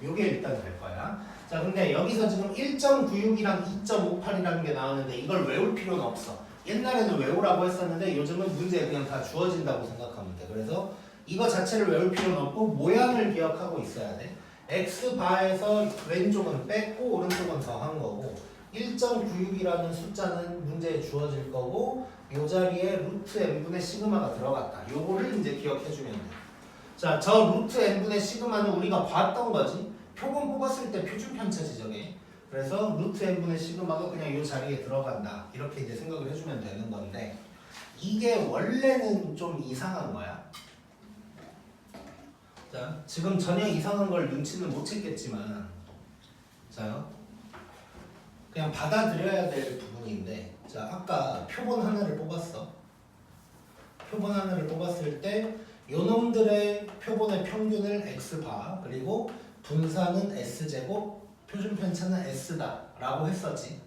요게 일단 될 거야. 자, 근데 여기서 지금 1.96이랑 2.58이라는 게 나오는데 이걸 외울 필요는 없어. 옛날에는 외우라고 했었는데 요즘은 문제에 그냥 다 주어진다고 생각하면 돼. 그래서 이거 자체를 외울 필요는 없고 모양을 기억하고 있어야 돼. X바에서 왼쪽은 뺐고 오른쪽은 더한 거고 1.96이라는 숫자는 문제에 주어질 거고 요 자리에 루트 n분의 시그마가 들어갔다. 요거를 이제 기억해 주면 돼. 자, 저 루트 n분의 시그마는 우리가 봤던 거지. 표본 뽑았을 때 표준 편차지 저게. 그래서 루트 n분의 시그마가 그냥 이 자리에 들어간다. 이렇게 이제 생각을 해주면 되는 건데 이게 원래는 좀 이상한 거야. 자, 지금 전혀 이상한 걸 눈치는 못 챘겠지만 자, 그냥 받아들여야 될 부분인데 자, 아까 표본 하나를 뽑았어. 표본 하나를 뽑았을 때 요놈들의 표본의 평균을 x바 그리고 분산은 s제곱 표준 편차는 s다 라고 했었지.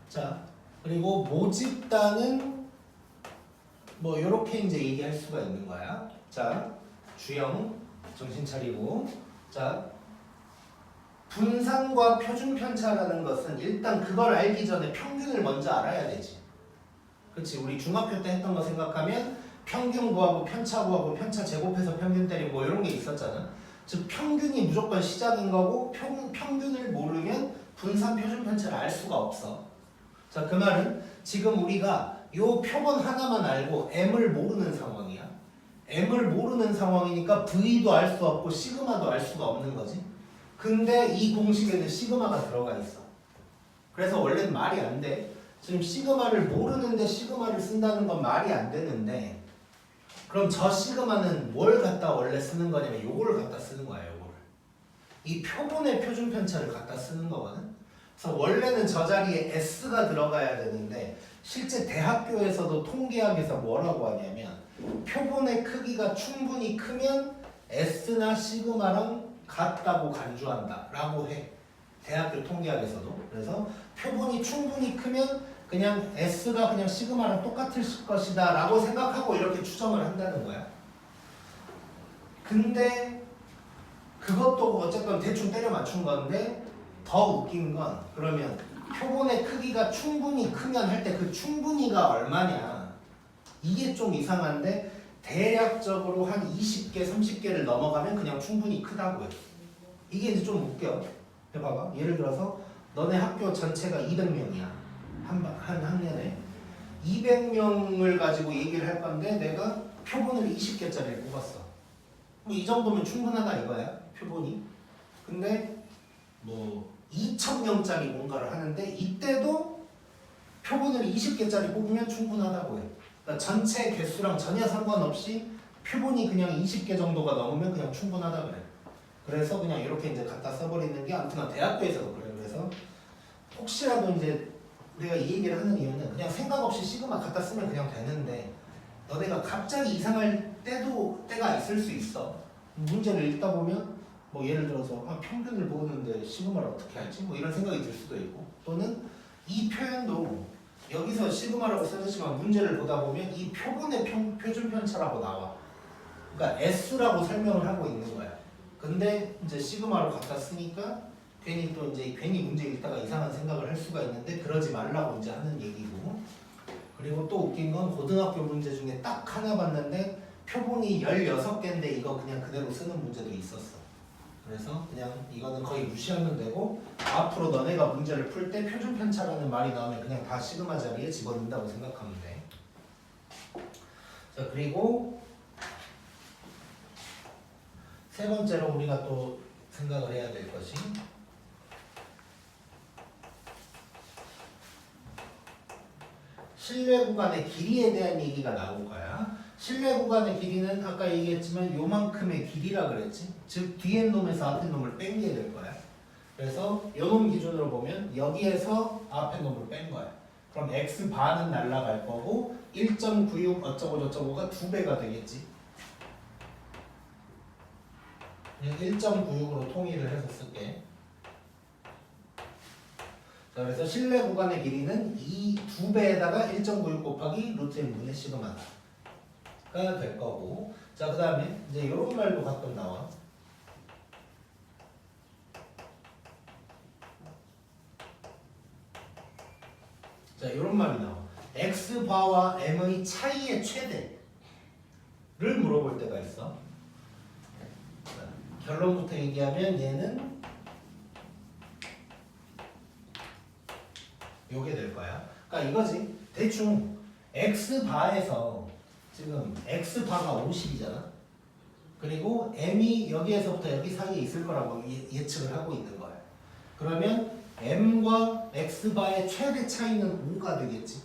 자, 그리고 모집단은 뭐 요렇게 이제 얘기할 수가 있는 거야. 자, 주영 정신 차리고 자, 분산과 표준 편차라는 것은 일단 그걸 알기 전에 평균을 먼저 알아야 되지. 그렇지? 우리 중학교 때 했던 거 생각하면 평균 구하고 편차 구하고 편차 제곱해서 평균 때리고 뭐 이런 게 있었잖아. 즉 평균이 무조건 시작인 거고 평균을 모르면 분산 표준 편차를 알 수가 없어. 자, 그 말은 지금 우리가 요 표본 하나만 알고 M을 모르는 상황이야. M을 모르는 상황이니까 V도 알 수 없고 시그마도 알 수가 없는 거지. 근데 이 공식에는 시그마가 들어가 있어. 그래서 원래는 말이 안 돼. 지금 시그마를 모르는데 시그마를 쓴다는 건 말이 안 되는데 그럼 저 시그마는 뭘 갖다 원래 쓰는 거냐면 요거를 갖다 쓰는 거야. 요거를. 이 표본의 표준 편차를 갖다 쓰는 거거든. 그래서 원래는 저 자리에 S가 들어가야 되는데 실제 대학교에서도 통계학에서 뭐라고 하냐면 표본의 크기가 충분히 크면 S나 시그마랑 같다고 간주한다 라고 해. 대학교 통계학에서도. 그래서 표본이 충분히 크면 그냥 S가 그냥 시그마랑 똑같을 것이다 라고 생각하고 이렇게 추정을 한다는 거야. 근데 그것도 어쨌건 대충 때려 맞춘 건데 더 웃긴 건 그러면 표본의 크기가 충분히 크면 할 때 그 충분히가 얼마냐 이게 좀 이상한데 대략적으로 한 20개 30개를 넘어가면 그냥 충분히 크다고 해. 이게 이제 좀 웃겨. 해봐봐. 예를 들어서 너네 학교 전체가 200명이야. 한 학년에 200명을 가지고 얘기를 할 건데 내가 표본을 20개짜리를 뽑았어. 뭐 이 정도면 충분하다 이거야. 표본이. 근데 뭐 2,000명짜리 뭔가를 하는데 이때도 표본을 20개짜리 뽑으면 충분하다고 해. 그러니까 전체 개수랑 전혀 상관없이 표본이 그냥 20개 정도가 넘으면 그냥 충분하다 그래. 그래서 그냥 이렇게 이제 갖다 써버리는 게 아무튼 대학교에서도 그래. 그래서 혹시라도 이제 내가 이 얘기를 하는 이유는 그냥 생각 없이 시그마 갖다 쓰면 그냥 되는데 너네가 갑자기 이상할 때가 있을 수 있어. 문제를 읽다 보면 뭐 예를 들어서 평균을 모르는데 시그마를 어떻게 알지? 뭐 이런 생각이 들 수도 있고 또는 이 표현도 여기 여기서 시그마라고 써졌지만 문제를 보다 보면 이 표본의 표준 편차라고 나와. 그러니까 S라고 설명을 하고 있는 거야. 근데 이제 시그마로 갖다 쓰니까 괜히 또 이제 괜히 문제 읽다가 이상한 생각을 할 수가 있는데 그러지 말라고 이제 하는 얘기고. 그리고 또 웃긴 건 고등학교 문제 중에 딱 하나 봤는데 표본이 16개인데 이거 그냥 그대로 쓰는 문제도 있었어. 그래서 그냥 이거는 거의 무시하면 되고 앞으로 너네가 문제를 풀 때 표준 편차라는 말이 나오면 그냥 다 시그마 자리에 집어넣는다고 생각하면 돼. 자, 그리고 세 번째로 우리가 또 생각을 해야 될 것이 실내 구간의 길이에 대한 얘기가 나올 거야. 실내 구간의 길이는 아까 얘기했지만 요만큼의 길이라 그랬지. 즉 뒤에 놈에서 앞에 놈을 뺀게 될 거야. 그래서 요놈 기준으로 보면 여기에서 앞에 놈을 뺀 거야. 그럼 x바는 날라갈 거고 1.96 어쩌고 저쩌고가 2배가 되겠지. 그냥 1.96으로 통일을 해서 쓸게. 자, 그래서 실내 구간의 길이는 이 2배에다가 1.96 곱하기 루트 n분의 시그마가 될 거고. 자, 그 다음에 이제 이런 말도 가끔 나와. 자, 이런 말이 나와. x바와 m의 차이의 최대를 물어볼 때가 있어. 자, 결론부터 얘기하면 얘는 요게 될 거야. 그러니까 이거지. 대충 x바에서 지금 x바가 50이잖아. 그리고 m이 여기에서부터 여기 사이에 있을 거라고 예측을 하고 있는 거야. 그러면 m과 x바의 최대 차이는 5가 되겠지.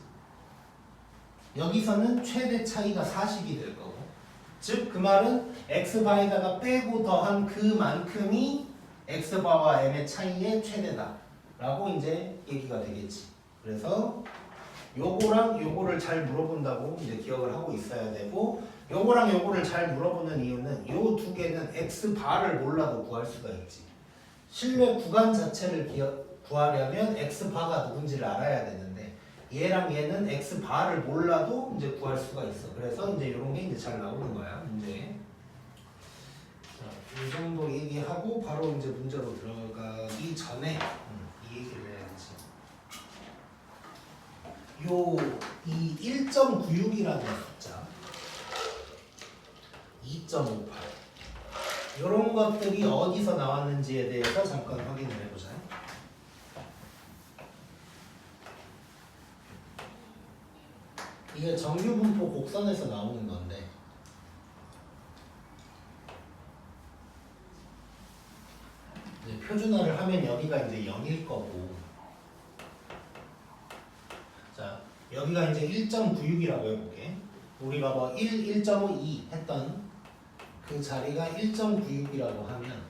여기서는 최대 차이가 40이 될 거고. 즉 그 말은 x바에다가 빼고 더한 그만큼이 x바와 m의 차이의 최대다 라고 이제 얘기가 되겠지. 그래서 요거랑 요거를 잘 물어본다고 이제 기억을 하고 있어야 되고, 요거랑 요거를 잘 물어보는 이유는 요 두 개는 x바를 몰라도 구할 수가 있지. 실내 구간 자체를 구하려면 x바가 누군지를 알아야 되는데 얘랑 얘는 x바를 몰라도 이제 구할 수가 있어. 그래서 이제 이런 게 이제 잘 나오는 거야, 문제. 자, 이 정도 얘기하고 바로 이제 문제로 들어가기 전에 이 얘기를 해야지. 이 1.96이라는 숫자, 2.58 이런 것들이 어디서 나왔는지에 대해서 잠깐 확인을 해보자. 이게 정규분포 곡선에서 나오는 건데 이제 표준화를 하면 여기가 이제 0일 거고, 자 여기가 이제 1.96이라고 해볼게. 우리가 뭐 1, 1.5, 2 했던 그 자리가 1.96이라고 하면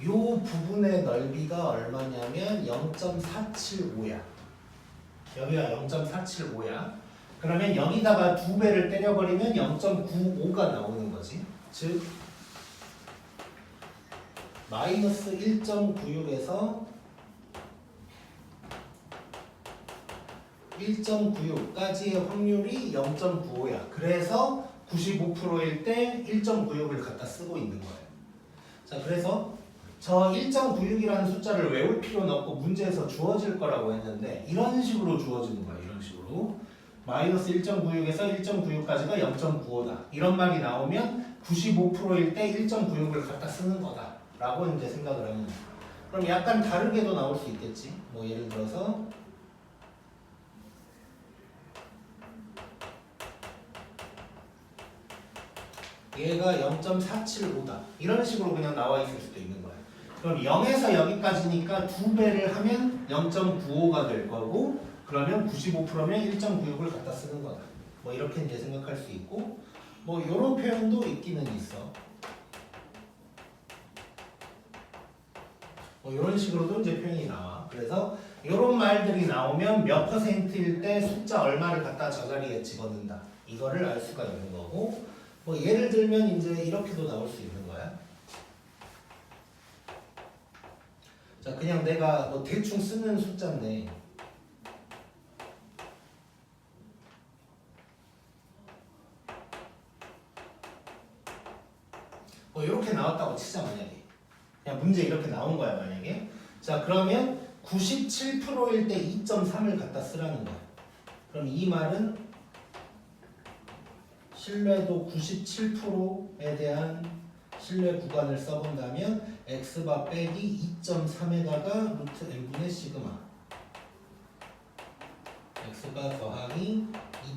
요 부분의 넓이가 얼마냐면 0.475야. 여기가 0.475야. 그러면 여기다가 2배를 때려버리면 0.95가 나오는 거지. 즉 마이너스 1.96에서 1.96까지의 확률이 0.95야. 그래서 95%일 때 1.96을 갖다 쓰고 있는 거예요. 자, 그래서 저 1.96이라는 숫자를 외울 필요는 없고 문제에서 주어질 거라고 했는데 이런 식으로 주어지는 거야. 이런 식으로 마이너스 1.96에서 1.96까지가 0.95다. 이런 말이 나오면 95%일 때 1.96을 갖다 쓰는 거다 라고 이제 생각을 하면 돼. 그럼 약간 다르게도 나올 수 있겠지. 뭐 예를 들어서 얘가 0.475다. 이런 식으로 그냥 나와 있을 수도 있는 거야. 그럼 0에서 여기까지니까 2배를 하면 0.95가 될 거고, 그러면 95%면 1.96을 갖다 쓰는 거다. 뭐 이렇게 이제 생각할 수 있고, 뭐 이런 표현도 있기는 있어. 뭐 이런 식으로도 이제 표현이 나와. 그래서 이런 말들이 나오면 몇 %일 때 숫자 얼마를 갖다 저 자리에 집어넣는다. 이거를 알 수가 있는 거고, 뭐 예를 들면 이제 이렇게도 나올 수 있는 거야. 자, 그냥 내가 뭐 대충 쓰는 숫자인데 뭐 이렇게 나왔다고 치자 만약에. 그냥 문제 이렇게 나온 거야 만약에. 자 그러면 97%일 때 2.3을 갖다 쓰라는 거야. 그럼 이 말은 신뢰도 97%에 대한 신뢰 구간을 써본다면 x바 빼기 2.3에다가 루트 n분의 시그마 x바 더하기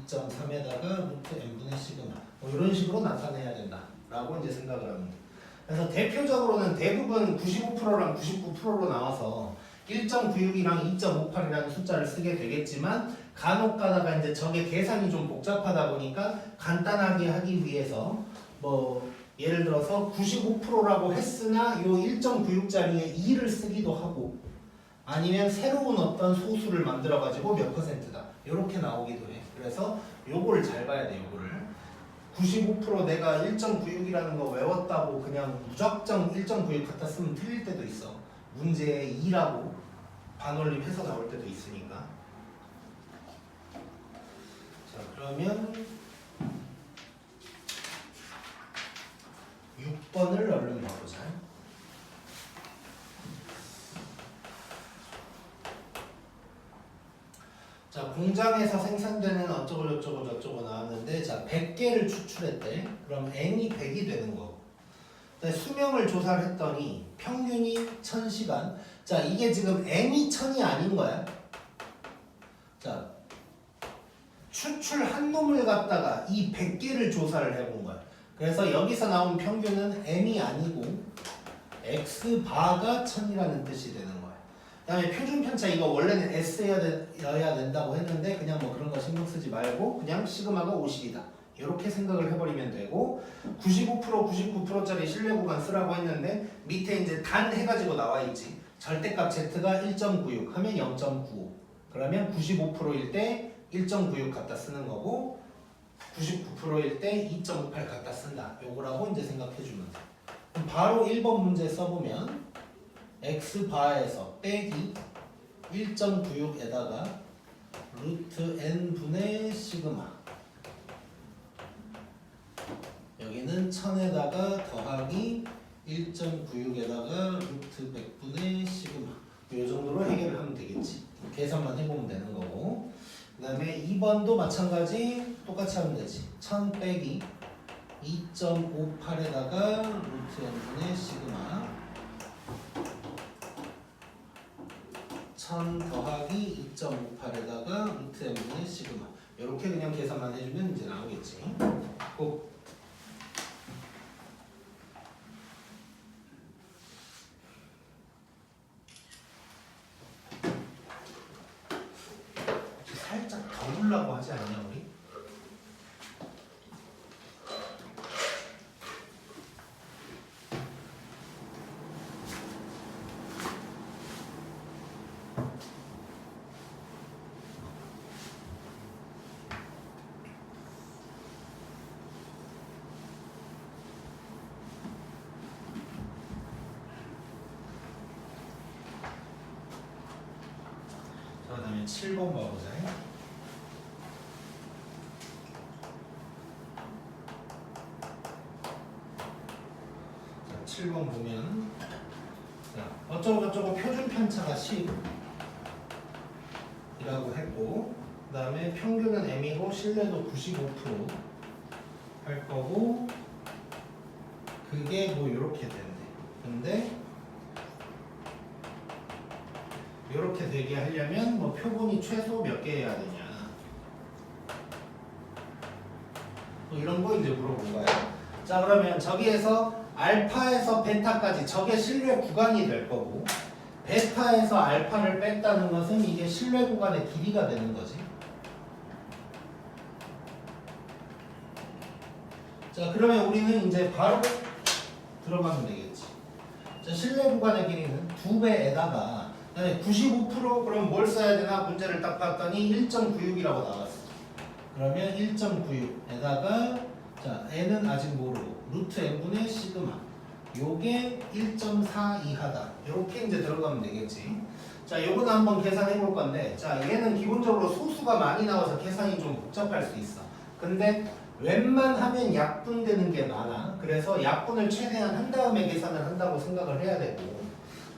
2.3에다가 루트 n분의 시그마 뭐 이런 식으로 나타내야 된다 라고 이제 생각을 합니다. 그래서 대표적으로는 대부분 95%랑 99%로 나와서 1.96이랑 2.58이라는 숫자를 쓰게 되겠지만 간혹 가다가 이제 저게 계산이 좀 복잡하다 보니까 간단하게 하기 위해서 뭐 예를 들어서 95%라고 했으나 요 1.96짜리에 2를 쓰기도 하고 아니면 새로운 어떤 소수를 만들어 가지고 몇 %다 이렇게 나오기도 해. 그래서 요거를 잘 봐야 돼. 요거를 95% 내가 1.96이라는 거 외웠다고 그냥 무작정 1.96 갖다 쓰면 틀릴 때도 있어. 문제에 2라고 반올림해서 나올 때도 있으니까. 자 그러면 6번을 얼른 봐보자. 자 공장에서 생산되는 어쩌고 저쩌고 저쩌고 나왔는데 자 100개를 추출했대. 그럼 n이 100이 되는 거고. 수명을 조사를 했더니 평균이 1000시간. 자 이게 지금 n이 1000이 아닌 거야. 자 추출한 놈을 갖다가 이 100개를 조사를 해본 거야. 그래서 여기서 나온 평균은 m이 아니고 x바가 1000이라는 뜻이 되는 거야. 그 다음에 표준 편차 이거 원래는 s여야 된다고 했는데 그냥 뭐 그런 거 신경 쓰지 말고 그냥 시그마가 50이다. 이렇게 생각을 해버리면 되고 95% 99%짜리 신뢰 구간 쓰라고 했는데 밑에 이제 단 해가지고 나와 있지. 절대값 z가 1.96 하면 0.95 그러면 95%일 때 1.96 갖다 쓰는 거고 99%일 때 2.58 갖다 쓴다. 요거라고 이제 생각해 주면 돼. 그럼 바로 1번 문제 써보면 x바에서 빼기 1.96에다가 루트 n분의 시그마 여기는 1000에다가 더하기 1.96에다가 루트 100분의 시그마 요 정도로 해결을 하면 되겠지. 계산만 해보면 되는 거고 그 다음에 2번도 마찬가지 똑같이 하면 되지. 1000 빼기 2.58에다가 루트 n분의 시그마 1000 더하기 2.58에다가 루트 n분의 시그마 이렇게 그냥 계산만 해주면 이제 나오겠지. 꼭 살짝 더 보려고 하지 않냐 우리? 자, 그 다음에 7번 봐보자. 자, 7번 보면 자, 어쩌고저쩌고 표준 편차가 10이라고 했고 그 다음에 평균은 m이고 신뢰도 95%할 거고 그게 뭐 이렇게 된대. 근데 이렇게 되게 하려면 뭐 표본이 최소 몇 개여야 되냐 뭐 이런 거 이제 물어본 거야. 자 그러면 저기에서 알파에서 베타까지 저게 신뢰 구간이 될 거고 베타에서 알파를 뺐다는 것은 이게 신뢰 구간의 길이가 되는 거지. 자 그러면 우리는 이제 바로 들어가면 되겠지. 자 신뢰 구간의 길이는 2배에다가 95% 그럼 뭘 써야 되나 문제를 딱 봤더니 1.96이라고 나왔어. 그러면 1.96에다가 자 n은 아직 모르고 루트 n분의 시그마 요게 1.4 이하다. 이렇게 이제 들어가면 되겠지. 자 요거는 한번 계산해 볼 건데 자 얘는 기본적으로 소수가 많이 나와서 계산이 좀 복잡할 수 있어. 근데 웬만하면 약분되는 게 많아. 그래서 약분을 최대한 한 다음에 계산을 한다고 생각을 해야 되고.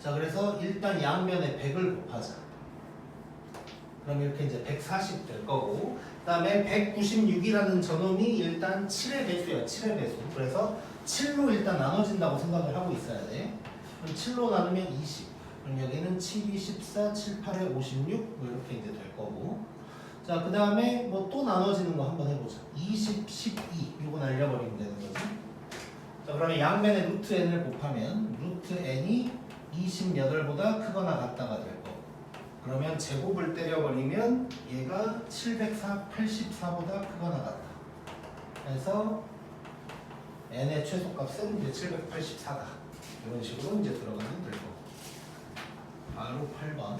자, 그래서 일단 양면에 100을 곱하자. 그럼 이렇게 이제 140 될 거고, 그 다음에 196이라는 저놈이 일단 7의 배수야. 7의 배수. 그래서 7로 일단 나눠진다고 생각을 하고 있어야 돼. 그럼 7로 나누면 20. 그럼 여기는 7, 14, 7, 8에 56 뭐 이렇게 이제 될 거고. 자, 그 다음에 뭐 또 나눠지는 거 한번 해보자. 20, 12 이거 날려버리면 되는 거지. 자, 그러면 양면에 루트 n을 곱하면 루트 n이 28보다 크거나 같다가 될 거고. 그러면 제곱을 때려버리면 얘가 784보다 크거나 같다. 그래서 n의 최소값은 이제 784다. 이런 식으로 이제 들어가면 될 거고. 바로 8번.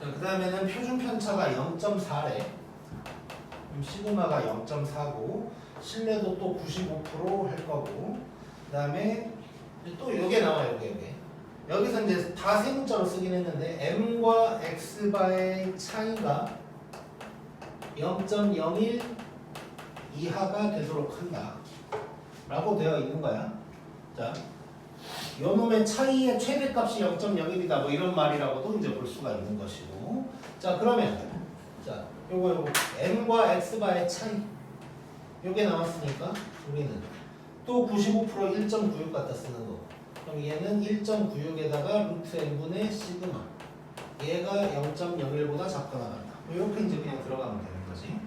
자, 그 다음에는 표준 편차가 0.4래. 그럼 시그마가 0.4고 신뢰도 또 95%할 거고. 그 다음에 또 요게 나와요. 요게. 여기서 이제 다 세 문자로 쓰긴 했는데 m과 x바의 차이가 0.01 이하가 되도록 한다 라고 되어 있는 거야. 자, 요 놈의 차이의 최대값이 0.01이다 뭐 이런 말이라고도 이제 볼 수가 있는 것이고. 자, 그러면 자, 요거 m과 x바의 차이 요게 나왔으니까 우리는 또 95% 1.96 갖다 쓰는 거. 그럼 얘는 1.96에다가 루트 n분의 시그마. 얘가 0.01보다 작거나 같다. 뭐 이렇게 이제 그냥 들어가면 되는 거지.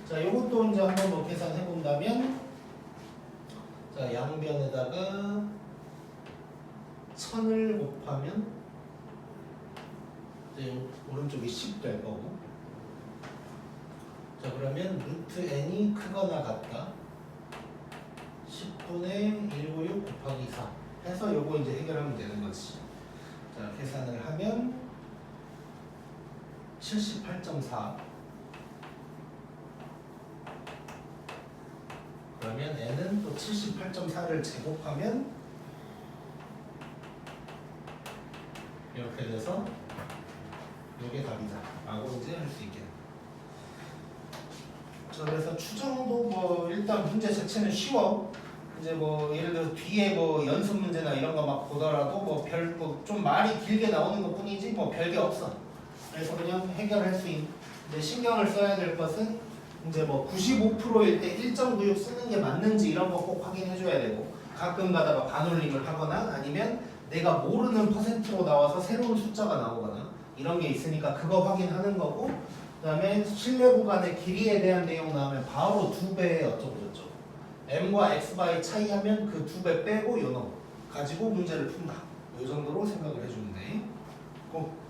자, 요것도 이제 한번 뭐 계산해 본다면, 자, 양변에다가 1000을 곱하면 이제 오른쪽이 10 될 거고. 자, 그러면 루트 n이 크거나 같다. 10분의 196 곱하기 4 해서 요거 이제 해결하면 되는 거지. 자, 계산을 하면 78.4. 그러면 n은 또 78.4를 제곱하면 이렇게 돼서 요게 답이다 라고 이제 할 수 있겠네. 자, 그래서 추정도 뭐 일단 문제 자체는 쉬워. 이제 뭐 예를 들어 뒤에 뭐 연습 문제나 이런 거 막 보더라도 뭐 별 뭐 좀 말이 길게 나오는 것 뿐이지 뭐 별게 없어. 그래서 그냥 해결할 수 있는. 근데 신경을 써야 될 것은 이제 뭐 95%일 때 1.96 쓰는 게 맞는지 이런 거 꼭 확인해 줘야 되고, 가끔 가다가 반올림을 하거나 아니면 내가 모르는 퍼센트로 나와서 새로운 숫자가 나오거나 이런 게 있으니까 그거 확인하는 거고, 그 다음에 실내 구간의 길이에 대한 내용 나오면 바로 2배 어쩌고저쩌고 m과 x바의 차이하면 그 2배 빼고 요놈 가지고 문제를 푼다. 이 정도로 생각을 해주면 돼. 꼭